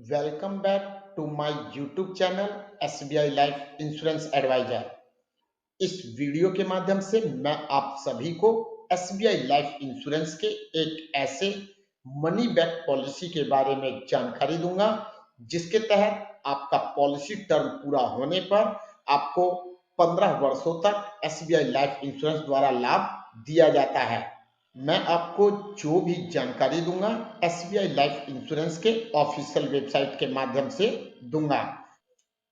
Welcome back to my YouTube channel SBI life insurance advisor. इस video के माध्यम से मैं आप सभी को एसबीआई लाइफ इंश्योरेंस के एक ऐसे मनी बैक पॉलिसी के बारे में जानकारी दूंगा जिसके तहत आपका पॉलिसी टर्म पूरा होने पर आपको 15 वर्षों तक एसबीआई लाइफ इंश्योरेंस द्वारा लाभ दिया जाता है। मैं आपको जो भी जानकारी दूंगा एसबीआई लाइफ इंश्योरेंस के ऑफिशियल वेबसाइट के माध्यम से दूंगा।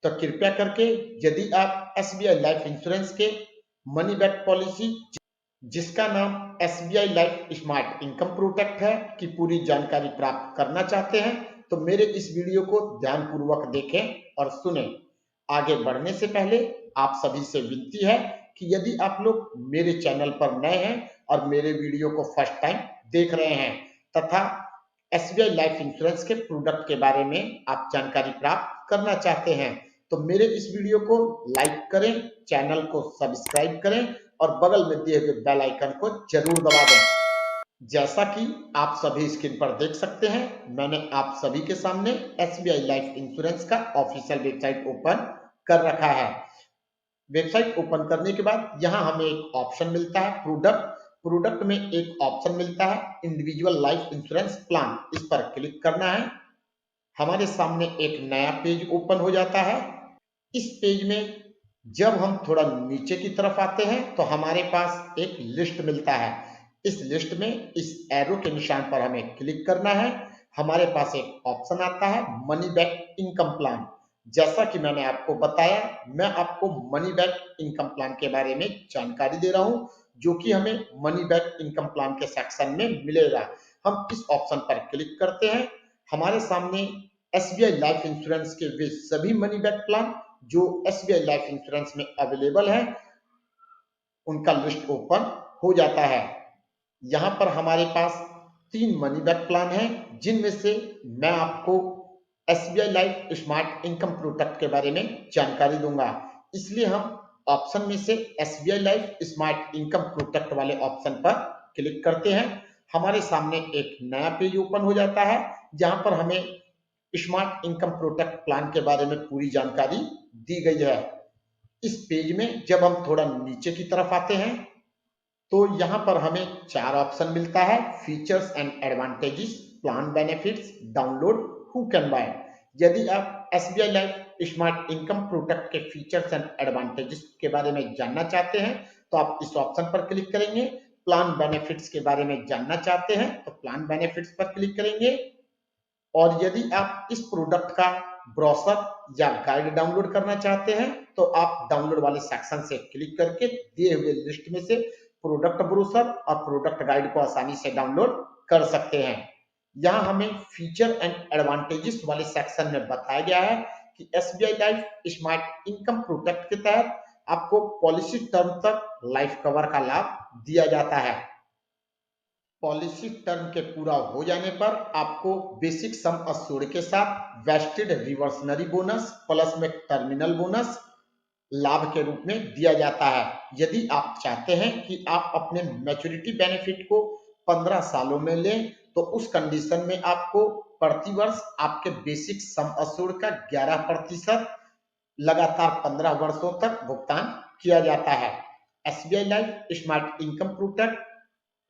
तो कृपया करके यदि आप एसबीआई लाइफ इंश्योरेंस के मनी बैक पॉलिसी जिसका नाम SBI life smart income protect है की पूरी जानकारी प्राप्त करना चाहते हैं तो मेरे इस वीडियो को ध्यानपूर्वक देखें और सुने। आगे बढ़ने से पहले आप सभी से विनती है कि यदि आप लोग मेरे चैनल पर नए हैं और मेरे वीडियो को फर्स्ट टाइम देख रहे हैं तथा एसबीआई लाइफ इंश्योरेंस के प्रोडक्ट के बारे में आप जानकारी प्राप्त करना चाहते हैं तो मेरे इस वीडियो को लाइक करें, चैनल को सब्सक्राइब करें और बगल में दिए हुए बेल आइकन को जरूर दबा दें। जैसा कि आप सभी स्क्रीन पर देख सकते हैं, मैंने आप सभी के सामने एसबीआई लाइफ इंश्योरेंस का ऑफिशियल वेबसाइट ओपन कर रखा है। वेबसाइट ओपन करने के बाद यहाँ हमें एक ऑप्शन मिलता है प्रोडक्ट में एक ऑप्शन मिलता है इंडिविजुअल लाइफ इंश्योरेंस प्लान। इस पर क्लिक करना है। हमारे सामने एक नया पेज ओपन हो जाता है। इस पेज में जब हम थोड़ा नीचे की तरफ आते हैं तो हमारे पास एक लिस्ट मिलता है। इस लिस्ट में इस एरो के निशान पर हमें क्लिक करना है। हमारे पास एक ऑप्शन आता है मनी बैक इनकम प्लान। जैसा कि मैंने आपको बताया, मैं आपको मनी बैक इनकम प्लान के बारे में जानकारी दे रहा हूं जो कि हमें मनी बैक इनकम प्लान के सेक्शन में मिलेगा। हम इस ऑप्शन पर क्लिक करते हैं। हमारे सामने एसबीआई लाइफ इंश्योरेंस के वे सभी मनी बैक प्लान जो एसबीआई लाइफ इंश्योरेंस में अवेलेबल है उनका लिस्ट ओपन हो जाता है। यहाँ पर हमारे पास 3 मनी बैक प्लान हैं जिनमें से मैं आपको SBI life smart income protect के बारे में जानकारी दूंगा। इसलिए हम ऑप्शन में से SBI life smart income protect वाले ऑप्शन पर क्लिक करते हैं। हमारे सामने एक नया पेज ओपन हो जाता है जहां पर हमें स्मार्ट इनकम प्रोटेक्ट प्लान के बारे में पूरी जानकारी दी गई है। इस पेज में जब हम थोड़ा नीचे की तरफ आते हैं तो यहाँ पर हमें 4 ऑप्शन मिलता है features and advantages, plan benefits, download, who can buy. यदि आप SBI life smart income protect के फीचर्स एंड एडवांटेजेस के बारे में जानना चाहते हैं तो आप इस ऑप्शन पर क्लिक करेंगे। प्लान बेनिफिट्स के बारे में जानना चाहते हैं तो प्लान बेनिफिट्स पर क्लिक करेंगे। और यदि आप इस प्रोडक्ट का ब्रोशर या गाइड डाउनलोड करना चाहते हैं तो आप डाउनलोड वाले सेक्शन से क्लिक करके दिए हुए लिस्ट में से प्रोडक्ट ब्रोशर और प्रोडक्ट गाइड को आसानी से डाउनलोड कर सकते हैं। यहाँ हमें फीचर एंड एडवांटेजेस वाले सेक्शन में बताया गया है कि SBI life smart income protect के तहत आपको पॉलिसी टर्म तक लाइफ कवर का लाभ दिया जाता है। पॉलिसी टर्म के पूरा हो जाने पर आपको बेसिक सम अश्योर्ड के साथ वेस्टेड रिवर्सनरी बोनस प्लस में टर्मिनल बोनस लाभ के रूप में दिया जाता है। यदि आप चाहते हैं कि आप अपने मैच्योरिटी बेनिफिट को 15 सालों में लें तो उस कंडीशन में आपको प्रति वर्ष आपके बेसिक सम अश्योर्ड का 11% लगातार 15 वर्षों तक भुगतान किया जाता है। SBI life smart income protect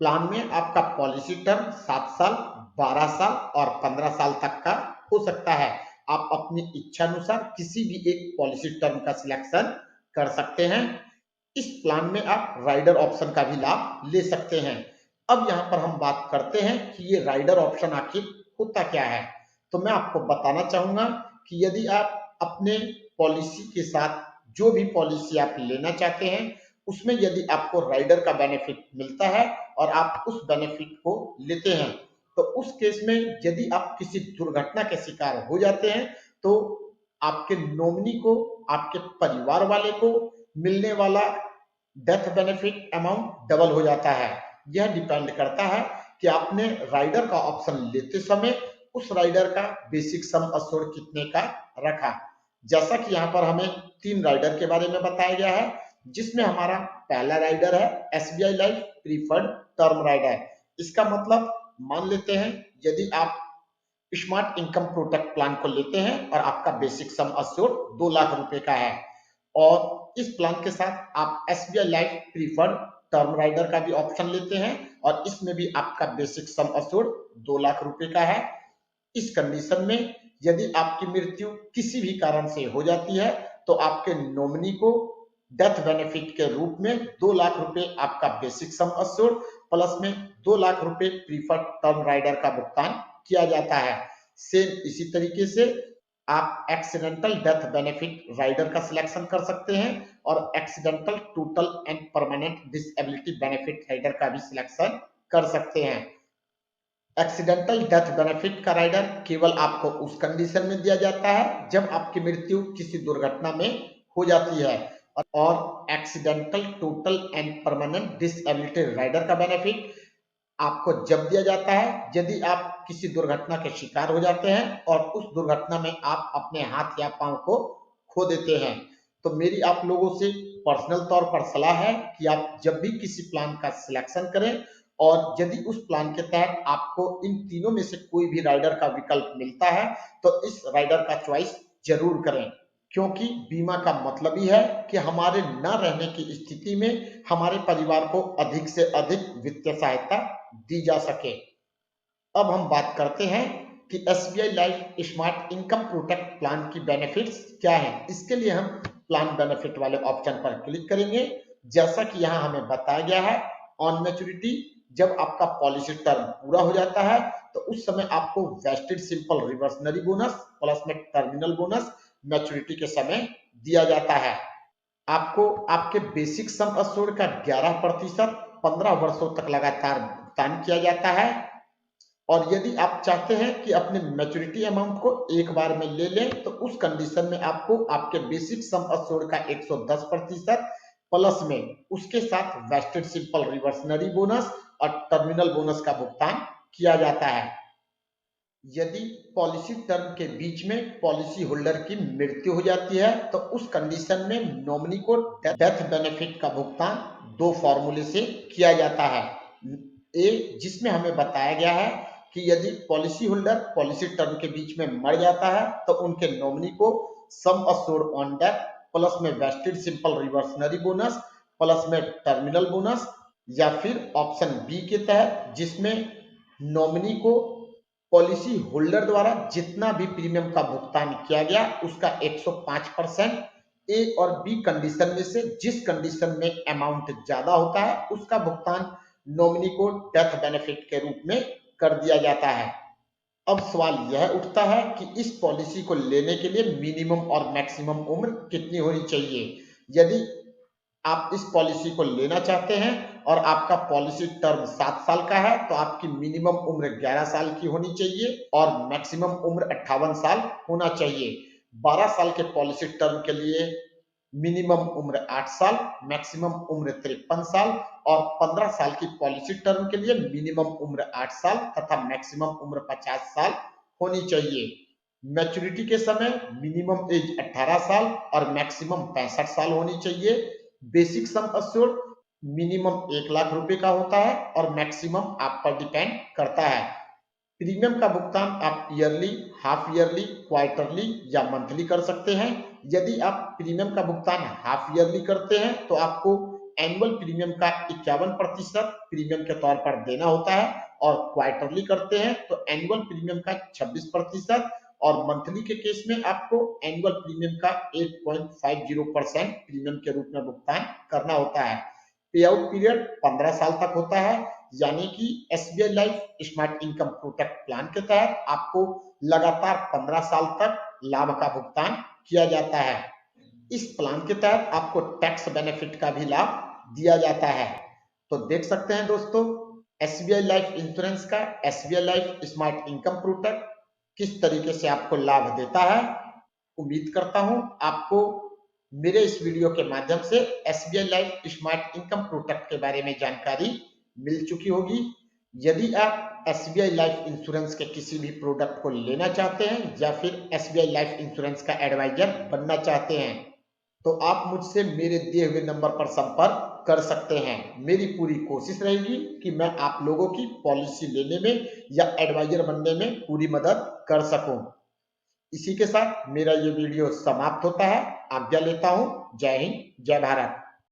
plan में आपका पॉलिसी टर्म 7 साल, 12 साल और 15 साल तक का हो सकता है। आप अपनी इच्छा अनुसार किसी भी एक पॉलिसी टर्म का सिलेक्शन कर सकते हैं। इस प्लान में आप राइडर ऑप्शन का भी लाभ ले सकते हैं। अब यहाँ पर हम बात करते हैं कि ये राइडर ऑप्शन आखिर होता क्या है। तो मैं आपको बताना चाहूंगा कि यदि आप अपने पॉलिसी के साथ जो भी पॉलिसी आप लेना चाहते हैं उसमें यदि आपको राइडर का बेनिफिट मिलता है और आप उस बेनिफिट को लेते हैं तो उस केस में यदि आप किसी दुर्घटना के शिकार हो जाते हैं तो आपके नॉमिनी को, आपके परिवार वाले को मिलने वाला डेथ बेनिफिट अमाउंट डबल हो जाता है। यह डिपेंड करता है कि आपने राइडर का ऑप्शन लेते समय उस राइडर का बेसिक सम अश्योर्ड कितने का रखा। जैसा कि यहाँ पर हमें 3 राइडर के बारे में बताया गया है जिसमें हमारा पहला राइडर है SBI life preferred term rider. इसका मतलब मान लेते हैं यदि आप स्मार्ट इनकम प्रोटेक्ट प्लान को लेते हैं और आपका बेसिक सम अश्योर्ड 2 लाख रुपए का है। और इस प्लान के साथ आप SBI life preferred term rider का भी ऑप्शन लेते हैं और इसमें भी आपका बेसिक सम अश्योर्ड 2 लाख रुपए का है। इस कंडीशन में यदि आपकी मृत्यु किसी भी कारण से हो जाती है तो आपके नॉमिनी को डेथ बेनिफिट के रूप में 2 लाख रुपए आपका बेसिक सम अश्योर्ड प्लस में 2 लाख रुपए प्रीफर्ड टर्म राइडर का भुगतान किया जाता है। सेम इसी तरीके से आप एक्सीडेंटल डेथ बेनिफिट राइडर का सिलेक्शन कर सकते हैं और accidental total and permanent disability benefit rider का भी सिलेक्शन कर सकते हैं। एक्सीडेंटल डेथ बेनिफिट का राइडर केवल आपको उस कंडीशन में दिया जाता है जब आपकी मृत्यु किसी दुर्घटना में हो जाती है और accidental total and permanent disability rider का बेनिफिट आपको जब दिया जाता है यदि आप किसी दुर्घटना के शिकार हो जाते हैं और उस दुर्घटना में आप अपने हाथ या पांव को खो देते हैं। तो मेरी आप लोगों से पर्सनल तौर पर सलाह है कि आप जब भी किसी प्लान का सिलेक्शन करें और यदि उस प्लान के तहत आपको इन तीनों में से कोई भी राइडर का विकल्प मिलता है तो इस राइडर का चॉइस जरूर करें, क्योंकि बीमा का मतलब ही है कि हमारे न रहने की स्थिति में हमारे परिवार को अधिक से अधिक वित्तीय सहायता दी जा सके। अब हम बात करते हैं कि SBI life smart income protect plan key benefits क्या हैं। इसके लिए हम प्लान बेनिफिट वाले ऑप्शन पर क्लिक करेंगे। जैसा कि यहाँ हमें बताया गया है, ऑन मैच्योरिटी जब आपका पॉलिसी टर्म पूरा हो जाता है तो उस समय आपको wasted simple reversionary bonus plus में टर्मिनल बोनस मैच्योरिटी के समय दिया जाता है। आपको आपके बेसिक सम अश्योर्ड का 11% 15 वर्षों तक लगातार भुगतान किया जाता है और यदि आप चाहते हैं कि अपने मैच्योरिटी अमाउंट को एक बार में ले लें तो उस कंडीशन में आपको आपके बेसिक सम अश्योर्ड का 110% प्लस में उसके साथ वेस्टेड सिंपल रिवर्सनरी बोनस और टर्मिनल बोनस का भुगतान किया जाता है। यदि पॉलिसी टर्म के बीच में पॉलिसी होल्डर की मृत्यु हो जाती है तो उस कंडीशन में नॉमिनी को डेथ बेनिफिट का भुगतान दो फॉर्मूले से किया जाता है। ए, जिसमें हमें बताया गया है कि यदि पॉलिसी होल्डर पॉलिसी टर्म के बीच में मर जाता है तो उनके नॉमिनी को sum assured on death plus में vested simple reversionary bonus plus में टर्मिनल बोनस, या फिर ऑप्शन बी के तहत जिसमें नॉमिनी को पॉलिसी होल्डर द्वारा जितना भी प्रीमियम का भुगतान किया गया उसका 105%, ए और बी कंडीशन में से जिस कंडीशन में अमाउंट ज्यादा होता है उसका भुगतान नॉमिनी को डेथ बेनिफिट के रूप में कर दिया जाता है। अब सवाल यह उठता है कि इस पॉलिसी को लेने के लिए मिनिमम और मैक्सिमम उम्र कितनी होनी चाहिए। यदि आप इस पॉलिसी को लेना चाहते हैं और आपका पॉलिसी टर्म 7 साल का है तो आपकी मिनिमम उम्र 11 साल की होनी चाहिए और मैक्सिमम उम्र 58 साल होना चाहिए। 12 साल के पॉलिसी टर्म के लिए मिनिमम उम्र 8 साल, मैक्सिमम उम्र 53 साल और 15 साल की पॉलिसी टर्म के लिए मिनिमम उम्र 8 साल तथा मैक्सिमम उम्र 50 साल होनी चाहिए। मैच्योरिटी के समय मिनिमम एज 18 साल और मैक्सिमम 65 साल होनी चाहिए। Basic sum assured minimum 1 lakh रुपए का होता है और मैक्सिमम आप पर डिपेंड करता है। प्रीमियम का भुगतान आप ईयरली, हाफ ईयरली, क्वार्टरली या मंथली कर सकते हैं। यदि आप प्रीमियम का भुगतान हाफ ईयरली करते हैं तो आपको एनुअल प्रीमियम का 51% प्रीमियम के तौर पर देना होता है और क्वार्टरली करते हैं तो एनुअल प्रीमियम का 26% और मंथली के केस में आपको एनुअल प्रीमियम का 8.50% प्रीमियम के रूप में भुगतान करना होता है। पे आउट पीरियड 15 साल तक होता है, यानी कि SBI life smart income protect plan के तहत आपको लगातार 15 साल तक लाभ का भुगतान किया जाता है। इस प्लान के तहत आपको टैक्स बेनिफिट का भी लाभ दिया जाता है। तो देख सकते हैं दोस्तों, एसबीआई लाइफ इंश्योरेंस का SBI life smart income protect किस तरीके से आपको लाभ देता है। उम्मीद करता हूं आपको मेरे इस वीडियो के माध्यम से SBI life smart income protect के बारे में जानकारी मिल चुकी होगी। यदि आप एसबीआई लाइफ इंश्योरेंस के किसी भी प्रोडक्ट को लेना चाहते हैं या फिर एसबीआई लाइफ इंश्योरेंस का एडवाइजर बनना चाहते हैं तो आप मुझसे मेरे दिए हुए नंबर पर संपर्क कर सकते हैं। मेरी पूरी कोशिश रहेगी कि मैं आप लोगों की पॉलिसी लेने में या एडवाइजर बनने में पूरी मदद कर सकूं। इसी के साथ मेरा ये वीडियो समाप्त होता है। आज्ञा लेता हूं। जय हिंद, जय भारत।